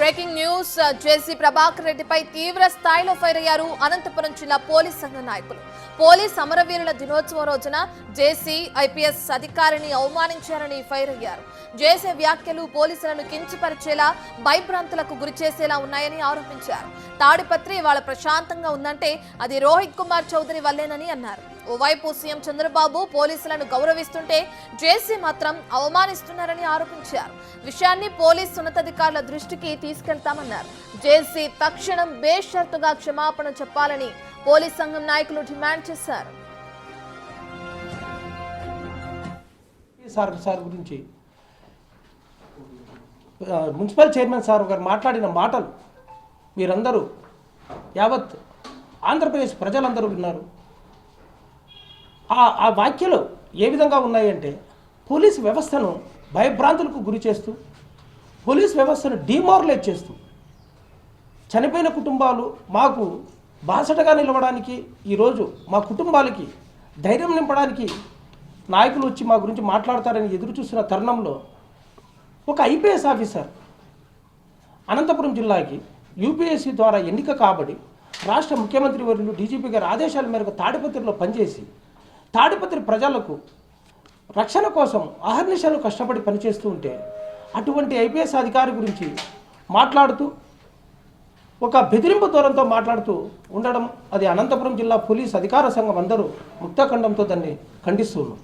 Breaking news జేసీ ప్రభాకర్ రెడ్డిపై తీవ్ర స్థాయిలో ఫైర్ అయ్యారు అనంతపురం జిల్లా పోలీస్ సంఘ నాయకులు. పోలీస్ అమరవీరుల దినోత్సవం రోజున జేసీ ఐపీఎస్ అధికారిని అవమానించారని ఫైర్ అయ్యారు. జేసీ వ్యాఖ్యలు పోలీసులను కించపరిచేలా భయభ్రాంతులకు గురిచేసేలా ఉన్నాయని ఆరోపించారు. తాడిపత్రి వాళ్ళ ప్రశాంతంగా ఉందంటే అది రోహిత్ కుమార్ చౌదరి వల్లేనని అన్నారు. ఓవైపు సీఎం చంద్రబాబు పోలీసులను గౌరవిస్తుంటే జేసీ మాత్రం అవమానిస్తున్నారని ఆరోపించారు. విషయాన్ని పోలీసు ఉన్నతాధికారుల దృష్టికి తీసుకెళ్తామన్నారు. జేసీ తక్షణం బేషరతుగా క్షమాపణ చెప్పాలని పోలీస్ సంఘం నాయకులు డిమాండ్ చేశారు. సార్ గురించి మున్సిపల్ చైర్మన్ సార్ గారు మాట్లాడిన మాటలు మీరందరూ యావత్ ఆంధ్రప్రదేశ్ ప్రజలందరూ విన్నారు. ఆ వ్యాఖ్యలు ఏ విధంగా ఉన్నాయంటే పోలీస్ వ్యవస్థను భయభ్రాంతులకు గురి చేస్తూ, పోలీస్ వ్యవస్థను డిమారలైజ్ చేస్తూ, చనిపోయిన కుటుంబాలు మాకు బాసటగా నిలవడానికి, ఈరోజు మా కుటుంబాలకి ధైర్యం నింపడానికి నాయకులు వచ్చి మా గురించి మాట్లాడతారని ఎదురు చూస్తున్న తరుణంలో ఒక ఐపీఎస్ ఆఫీసర్ అనంతపురం జిల్లాకి యూపీఎస్సీ ద్వారా ఎన్నిక కాబడి రాష్ట్ర ముఖ్యమంత్రి వర్యులు డీజీపీ గారి ఆదేశాల మేరకు తాడిపత్రిలో పనిచేసి తాడిపత్రి ప్రజలకు రక్షణ కోసం అహర్నిశలు కష్టపడి పనిచేస్తూ ఉంటే అటువంటి ఐపీఎస్ అధికారి గురించి మాట్లాడుతూ ఒక బెదిరింపు ధోరణితో మాట్లాడుతూ ఉండడం, అది అనంతపురం జిల్లా పోలీస్ అధికార సంఘం అందరూ ముక్తఖండంతో దాన్ని ఖండిస్తున్నాం.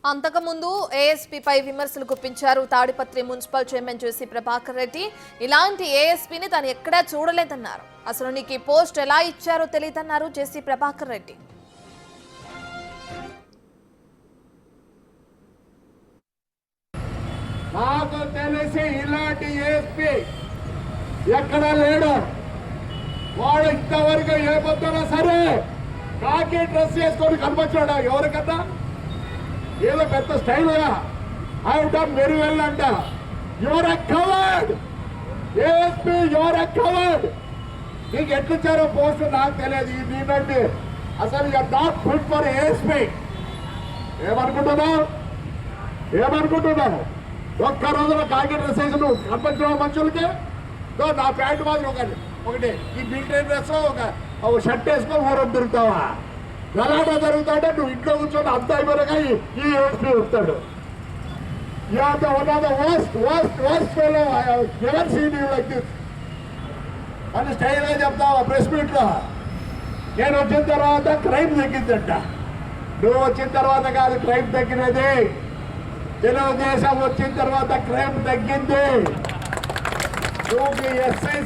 అంతకుముందు ఏఎస్పీపై విమర్శలు గుప్పించారు తాడిపత్రి మున్సిపల్ చైర్మన్ జేసీ ప్రభాకర్ రెడ్డి. ఇలాంటి ఏఎస్పీని తాను ఎక్కడా చూడలేదన్నారు. అసలు నీకు ఈ పోస్ట్ ఎలా ఇచ్చారో తెలియదన్నారు జేసీ ప్రభాకర్ రెడ్డి. నాకు తెలిసి ఇలాంటి ఏఎస్పీ ఎక్కడా లేడు. వాడు ఇంతవరకు ఏ పొద్దునా సరే కాకి డ్రెస్ చేసుకొని కనిపించాడు. ఎవరికన్నా ఏదో పెద్ద స్టైల్గా ఐ డన్ వెరీ వెల్ అంట. Your a covered ASP, your a covered. నీకు ఎట్లిచ్చారో పోస్ట్ నాకు తెలియదు. ఈ నీకంటే అసలు you are not fit for ASP. ఏమనుకుంటున్నావు? ఒక్క రోజున కాకి డ్రెస్ వేసి నువ్వు కనిపించిన మనుషులకి నా ప్యాంటు మాత్రం ఒకటి ఈ మిలిటరీ డ్రెస్ ఒక షర్ట్ వేసుకొని ఊరం తిరుగుతావా? గలాటా జరుగుతాడే నువ్వు ఇంట్లో కూర్చొని అంత అయిపోయాక ఈ ఏఎస్పీ వస్తాడు. Ever seen you like this అని స్టైల్గా చెప్తావా ప్రెస్ మీట్లో? నేను వచ్చిన తర్వాత క్రైమ్ తగ్గిందంట. నువ్వు వచ్చిన తర్వాత కాదు క్రైమ్ తగ్గినది, తెలుగుదేశం వచ్చిన తర్వాత క్రైమ్ తగ్గింది. నువ్వు ఎస్ఐ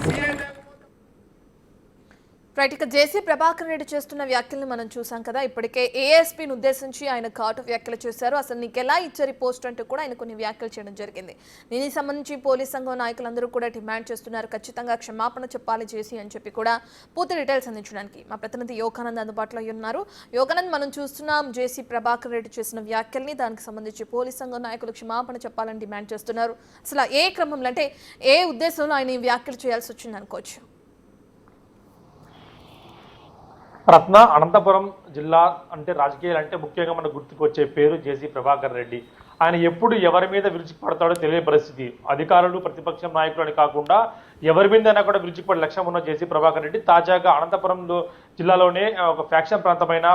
రైట్, ఇక జేసీ ప్రభాకర్ రెడ్డి చేస్తున్న వ్యాఖ్యలను మనం చూసాం కదా. ఇప్పటికే ఏఎస్పీని ఉద్దేశించి ఆయన ఘాటు వ్యాఖ్యలు చేశారు. అసలు నీకు ఎలా ఇచ్చారు పోస్ట్ అంటూ కూడా ఆయన కొన్ని వ్యాఖ్యలు చేయడం జరిగింది. దీనికి సంబంధించి పోలీస్ సంఘం నాయకులందరూ కూడా డిమాండ్ చేస్తున్నారు. ఖచ్చితంగా క్షమాపణ చెప్పాలి జేసీ అని చెప్పి కూడా పూర్తి డీటెయిల్స్ అందించడానికి మా ప్రతినిధి యోగానంద్ అందుబాటులో ఉన్నారు. యోగానంద్, మనం చూస్తున్నాం జేసీ ప్రభాకర్ రెడ్డి చేసిన వ్యాఖ్యల్ని, దానికి సంబంధించి పోలీస్ సంఘం నాయకులు క్షమాపణ చెప్పాలని డిమాండ్ చేస్తున్నారు. అసలు ఏ క్రమంలో, అంటే ఏ ఉద్దేశంలో ఆయన ఈ వ్యాఖ్యలు చేయాల్సి వచ్చింది అనుకోవచ్చు? రత్న, అనంతపురం జిల్లా అంటే రాజకీయాలు అంటే ముఖ్యంగా మనకు గుర్తుకొచ్చే పేరు జేసీ ప్రభాకర్ రెడ్డి. ఆయన ఎప్పుడు ఎవరి మీద విరుచుకుపడతాడో తెలియని పరిస్థితి. అధికారులు, ప్రతిపక్షం నాయకులు అని కాకుండా ఎవరి మీదైనా కూడా విరుచుకుపడే లక్ష్యం ఉన్న జేసీ ప్రభాకర్ రెడ్డి తాజాగా అనంతపురం జిల్లాలోనే ఒక ఫ్యాక్షన్ ప్రాంతమైన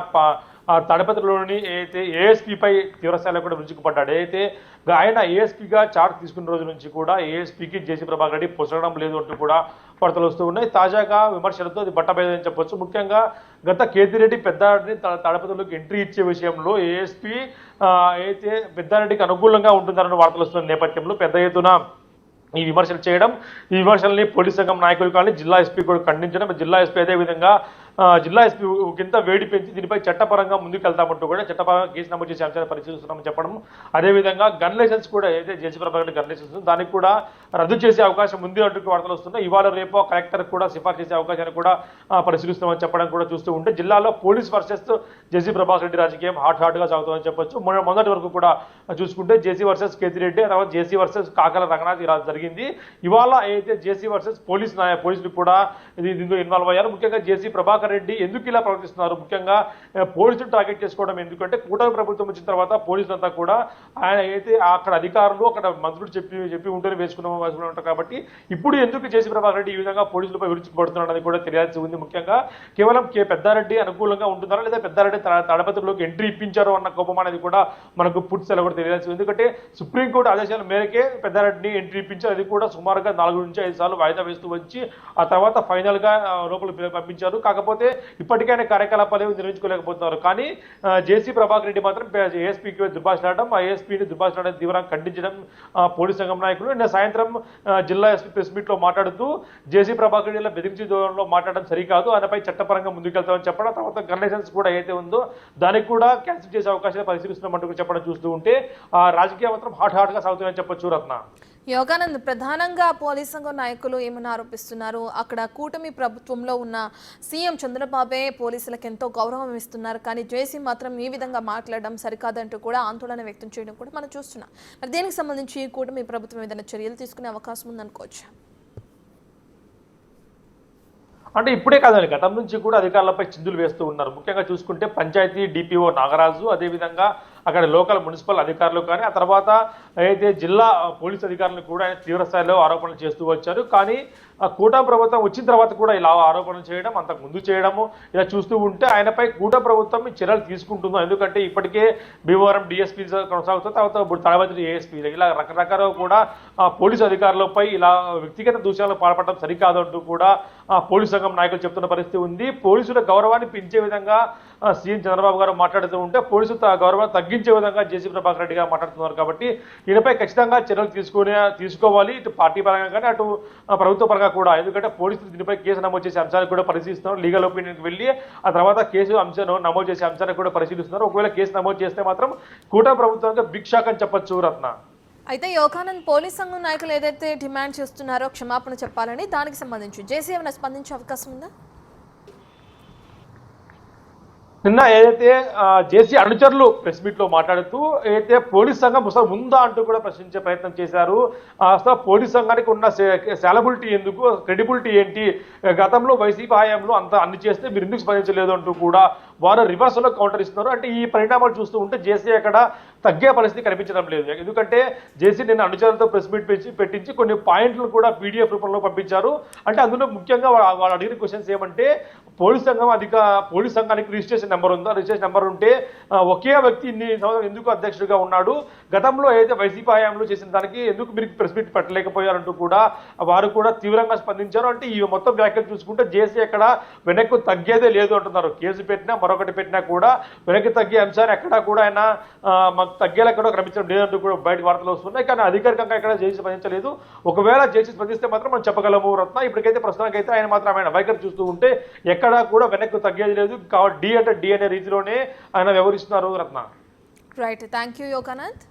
తాడిపత్రిలోని ఏదైతే ఏఎస్పీపై తీవ్రస్థాయిలో కూడా విరుచుకుపడ్డాడు. అయితే ఆయన ఏఎస్పీగా చార్జ్ తీసుకున్న రోజు నుంచి కూడా ఏఎస్పీకి జేసీ ప్రభాకర్ రెడ్డి పొసగడం లేదు అంటూ కూడా వార్తలు వస్తూ ఉన్నాయి. తాజాగా విమర్శలతో అది బట్టబయలని చెప్పొచ్చు. ముఖ్యంగా గత కేతిరెడ్డి పెద్దారెడ్డిని తాడిపత్రిలోకి ఎంట్రీ ఇచ్చే విషయంలో ఏఎస్పీ అయితే పెద్దారెడ్డికి అనుకూలంగా ఉంటుందన్న వార్తలు వస్తున్న నేపథ్యంలో పెద్ద ఎత్తున ఈ విమర్శలు చేయడం, ఈ విమర్శల్ని పోలీస్ సంఘం నాయకులు కానీ జిల్లా ఎస్పీ కూడా ఖండించడం, జిల్లా ఎస్పీ అదేవిధంగా జిల్లా ఎస్పీ కింద వేడి పెంచి దీనిపై చట్టపరంగా ముందుకు వెళ్తామంటూ కూడా చట్టపరంగా కేసు నమోదు చేసే అంశాన్ని పరిశీలిస్తున్నామని చెప్పడం, అదేవిధంగా గన్ లైసెన్స్ కూడా ఏదైతే జేసీ ప్రభాకర్ గన్ లైసెన్స్ దానికి కూడా రద్దు చేసే అవకాశం ఉంది అంటూ వార్తలు వస్తున్నాయి. ఇవాళ రేపు కలెక్టర్ కూడా సిఫార్సు చేసే అవకాశాన్ని కూడా పరిశీలిస్తామని చెప్పడం కూడా చూస్తూ ఉంటే జిల్లాలో పోలీస్ వర్సెస్ జేసీ ప్రభాకర్ రెడ్డి రాజకీయం హాట్గా సాగుతుందని చెప్పొచ్చు. మొదటి వరకు కూడా చూసుకుంటే జేసీ వర్సెస్ కేతిరెడ్డి, తర్వాత జేసీ వర్సెస్ కాకల రంగనాథ్ జరిగింది. ఇవాళ అయితే జేసీ వర్సెస్ పోలీసులు కూడా దీంతో ఇన్వాల్వ్ అయ్యారు. ముఖ్యంగా జేసీ ప్రభాకర్ ప్రభాకర్ రెడ్డి ఎందుకు ఇలా ప్రవర్తిస్తున్నారు, ముఖ్యంగా పోలీసులు టార్గెట్ చేసుకోవడం ఎందుకంటే కూటమి ప్రభుత్వం వచ్చిన తర్వాత పోలీసులంతా కూడా ఆయన అయితే అక్కడ అధికారులు అక్కడ మంత్రులు చెప్పి ఉంటేనే వేసుకుని ఉంటారు కాబట్టి ఇప్పుడు ఎందుకు జేసీ ప్రభాకర్ రెడ్డి ఈ విధంగా పోలీసులపై విరుచుకుపడుతున్నాడు అనేది కూడా తెలియాల్సి ఉంది. ముఖ్యంగా కేవలం పెద్దారెడ్డి అనుకూలంగా ఉంటున్నారా లేదా పెద్దారెడ్డి తాడపత్రిలోకి ఎంట్రీ ఇప్పించారు అన్న కోపం అనేది కూడా మనకు పూర్తిగా కూడా తెలియాల్సి ఉంది. ఎందుకంటే సుప్రీంకోర్టు ఆదేశాల మేరకే పెద్దారెడ్డిని ఎంట్రీ ఇప్పించారు. అది కూడా సుమారుగా 4 నుంచి 5 సార్లు వాయిదా వేస్తూ వచ్చి ఆ తర్వాత ఫైనల్ గా లోపలికి పంపించారు. కాకపోతే ఇప్పటికే ఆయన కార్యకలాపాలు ఏమి నిర్వహించుకోలేకపోతున్నారు. కానీ జేసీ ప్రభాకర్ రెడ్డి మాత్రం ఏఎస్పీకి దుర్భాషలాడడం, ఆ ఏఎస్పీని దుర్భాషలాడడం తీవ్రంగా ఖండించడం పోలీస్ సంఘం నాయకులు నిన్న సాయంత్రం జిల్లా ఎస్పీ ప్రెస్ మీట్ లో మాట్లాడుతూ జేసీ ప్రభాకర్ రెడ్డి బెదిరించి దూరంలో మాట్లాడడం సరికాదు, ఆయనపై చట్టపరంగా ముందుకెళ్తామని చెప్పడం, తర్వాత గన్ లైసెన్స్ కూడా ఏదైతే ఉందో దానికి కూడా క్యాన్సిల్ చేసే అవకాశాలు పరిశీలిస్తున్నామంటూ చెప్పడం చూస్తూ ఉంటే రాజకీయ మాత్రం హాట్ గా సాగుతుందని చెప్పొచ్చు రత్న. యోగానంద్, ప్రధానంగా పోలీస్ సంఘం నాయకులు ఏమని ఆరోపిస్తున్నారు, అక్కడ కూటమి ప్రభుత్వంలో ఉన్న సీఎం చంద్రబాబే పోలీసులకు ఎంతో గౌరవం ఇస్తున్నారు, కానీ జేసీ మాత్రం ఈ విధంగా మాట్లాడడం సరికాదంటూ కూడా ఆందోళన వ్యక్తం చేయడం కూడా మనం చూస్తున్నాం. మరి దీనికి సంబంధించి కూటమి ప్రభుత్వం ఏదైనా చర్యలు తీసుకునే అవకాశం ఉందనుకోవచ్చు. అంటే ఇప్పుడే కాదండి, గతం నుంచి కూడా అధికారులపై చిందులు వేస్తూ ఉన్నారు. ముఖ్యంగా చూసుకుంటే పంచాయతీ డిపిఓ నాగరాజు, అదేవిధంగా అక్కడ లోకల్ మున్సిపల్ అధికారులు కానీ ఆ తర్వాత అయితే జిల్లా పోలీస్ అధికారులను కూడా ఆయన తీవ్రస్థాయిలో ఆరోపణలు చేస్తూ వచ్చారు. కానీ కూటమి ప్రభుత్వం వచ్చిన తర్వాత కూడా ఇలా ఆరోపణలు చేయడం, అంతకు ముందు చేయడము ఇలా చూస్తూ ఉంటే ఆయనపై కూటమి ప్రభుత్వం చర్యలు తీసుకుంటుందో. ఎందుకంటే ఇప్పటికే భీమవరం డిఎస్పీ కొనసాగుతుంది, తర్వాత తాడపత్రి ఏఎస్పీ ఇలా రకరకాల కూడా పోలీసు అధికారులపై ఇలా వ్యక్తిగత దూషణలు పాల్పడడం సరికాదు అంటూ కూడా పోలీసు సంఘం నాయకులు చెప్తున్న పరిస్థితి ఉంది. పోలీసుల గౌరవాన్ని పెంచే విధంగా సీఎం చంద్రబాబు గారు మాట్లాడుతూ ఉంటే పోలీసు గౌరవాన్ని తగ్గించే విధంగా జేసీ ప్రభాకర్ రెడ్డి గారు మాట్లాడుతున్నారు. కాబట్టి ఈయనపై ఖచ్చితంగా చర్యలు తీసుకోవాలి, ఇటు పార్టీ పరంగా కానీ అటు ప్రభుత్వ పరంగా కూడా. ఎందుకంటే పోలీసులు దీనిపై కేసు నమోదు చేసే అంశాన్ని కూడా పరిశీలిస్తున్నారు. లీగల్ ఒపీనియన్కి వెళ్ళి ఆ తర్వాత కేసు నమోదు చేసే అంశాన్ని కూడా పరిశీలిస్తున్నారు. ఒకవేళ కేసు నమోదు చేస్తే మాత్రం కూటమి ప్రభుత్వానికి బిగ్ షాక్ అని చెప్పొచ్చు రత్న. అయితే యోగానంద్, పోలీస్ సంఘం నాయకులు ఏదైతే డిమాండ్ చేస్తున్నారో క్షమాపణ చెప్పాలని, దానికి సంబంధించి జేసీ ఏమైనా స్పందించే అవకాశం ఉందా? నిన్న ఏదైతే జేసీ అనుచరులు ప్రెస్ మీట్ లో మాట్లాడుతూ ఏదైతే పోలీస్ సంఘం అసలు ఉందా అంటూ కూడా ప్రశ్నించే ప్రయత్నం చేశారు. అసలు పోలీస్ సంఘానికి ఉన్న సాలబిలిటీ ఎందుకు, క్రెడిబిలిటీ ఏంటి, గతంలో వైసీపీ హయాంలో అంత అన్ని చేస్తే మీరు ఎందుకు స్పందించలేదు అంటూ కూడా వారు రివర్స్ లో కౌంటర్ ఇస్తున్నారు. అంటే ఈ పరిణామాలు చూస్తూ ఉంటే జేసీ అక్కడ తగ్గే పరిస్థితి కనిపించడం లేదు. ఎందుకంటే జేసీ నిన్న అనుచరులతో ప్రెస్ మీట్ పెట్టించి కొన్ని పాయింట్లు కూడా పీడిఎఫ్ రూపంలో పంపించారు. అంటే అందులో ముఖ్యంగా వాళ్ళు అడిగిన క్వశ్చన్స్ ఏమంటే పోలీస్ సంఘానికి రిజిస్ట్రేషన్ నెంబర్ ఉందా, రిజిస్ట్రేషన్ నెంబర్ ఉంటే ఒకే వ్యక్తి ఇన్ని సంవత్సరాలు ఎందుకు అధ్యక్షుడిగా ఉన్నాడు, గతంలో ఏదైతే వైసీపీ హయాంలో చేసిన దానికి ఎందుకు మీరు ప్రెస్ మీట్ పెట్టలేకపోయారంటూ కూడా వారు కూడా తీవ్రంగా స్పందించారు. అంటే ఈ మొత్తం వ్యాఖ్యలు చూసుకుంటే జేసీ ఎక్కడ వెనక్కు తగ్గేదే లేదు అంటున్నారు. కేసు పెట్టినా మరొకటి పెట్టినా కూడా వెనక్కి తగ్గే అంశాన్ని ఎక్కడా కూడా ఆయన మాకు తగ్గేలా కూడా కనిపించడం లేదంటూ కూడా బయట వార్తలు వస్తున్నాయి. కానీ అధికారికంగా ఎక్కడ జేసీ స్పందించలేదు. ఒకవేళ జేసీ స్పందిస్తే మాత్రం మనం చెప్పగలము రత్న. ఇప్పటికైతే ప్రస్తుతానికైతే ఆయన మాత్రం ఆయన వైఖరి చూస్తూ ఉంటే ఎక్కడా కూడా వెనక్కు తగ్గేది లేదు. కాబట్టి డి అంటే డి అనే రీతిలోనే ఆయన వ్యవహరిస్తున్నారు Ratna. Right, thank you Yoganand.